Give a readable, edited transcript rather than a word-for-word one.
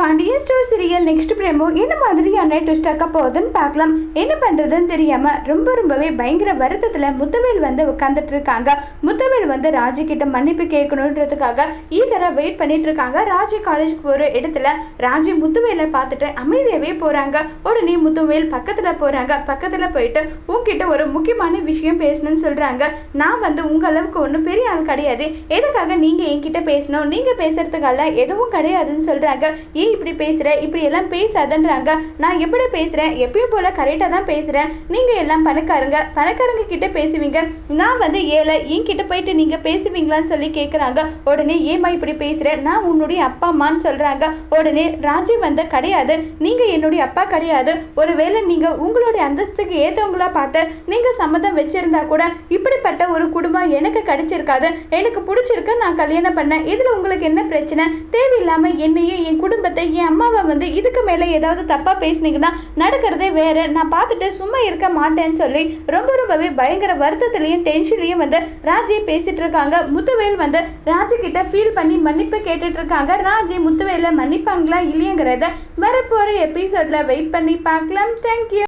Pandian store serial next promo என்ன மாதிரியான twist ஆக்க போகுதுன்னு பார்க்கலாம். என்ன பண்றதுன்னு தெரியாம ரொம்பவே பயங்கர வருத்தத்துல முத்துவேல் உட்காந்துட்டு இருக்காங்க. முத்துவேல் ராஜி கிட்ட மன்னிப்பு கேட்கணுன்றதுக்காக ஈகரா வெயிட் பண்ணிட்டு இருக்காங்க. ராஜி காலேஜுக்கு போற இடத்துல ராஜி முத்துவேலை பார்த்துட்டு அமைதியாவே போறாங்க. உடனே முத்துவேல் பக்கத்துல போறாங்க. பக்கத்துல போயிட்டு உங்ககிட்ட ஒரு முக்கியமான விஷயம் பேசணும்னு சொல்றாங்க. நான் உங்க அளவுக்கு ஒன்றும் பெரிய ஆள் கிடையாது, எதுக்காக நீங்க என்கிட்ட பேசணும், நீங்க பேசுறதுக்கெல்லாம் எதுவும் கிடையாதுன்னு சொல்றாங்க. இப்படி பேசுற, இப்படி எல்லாம் பேசாதன்றாங்க. நான் எப்படி பேசுறேன், எப்பயும் போல கரெக்டா தான் பேசுறேன். நீங்க எல்லாம் பணக்காரங்க கிட்ட பேசுவீங்க, நான் ஏழை, என்கிட்ட போயிட்டு நீங்க பேசுவீங்களான்னு சொல்லி கேட்கறாங்க. உடனே ஏமா இப்படி பேசுற, நான் உன்னுடைய அப்பா அம்மான்னு சொல்றாங்க. உடனே ராஜி கிடையாது, நீங்க என்னுடைய அப்பா கிடையாது, ஒருவேளை நீங்க உங்களுடைய அந்தஸ்துக்கு ஏத்தவங்களா பார்த்து நீங்க சம்மதம் வச்சிருந்தா கூட இப்படிப்பட்ட ஒரு குடும்பம் எனக்கு கிடைச்சிருக்காது. எனக்கு பிடிச்சிருக்கு, நான் கல்யாணம் பண்ணேன். இதுல உங்களுக்கு என்ன பிரச்சனை? தேவையில்லாம என்னையும் என் குடும்பத்தை, என் அம்மாவை இதுக்கு மேல ஏதாவது தப்பா பேசுனீங்கன்னா நடக்கிறதே வேற, நான் பார்த்துட்டு சும்மா இருக்க மாட்டேன்னு சொல்லி ரொம்பவே பயங்கர வருத்தத்திலையும் டென்ஷன்லையும் ராஜி பேசிட்டு இருக்காங்க. முத்துவேல் ராஜி கிட்ட ஃபீல் பண்ணி மன்னிப்பு கேட்டுட்டு இருக்காங்க. ராஜி முத்துவேல மன்னிப்பாங்களா இல்லையங்கிறத வரப்போற எபிசோட்ல வெயிட் பண்ணி பார்க்கலாம். தேங்க்யூ.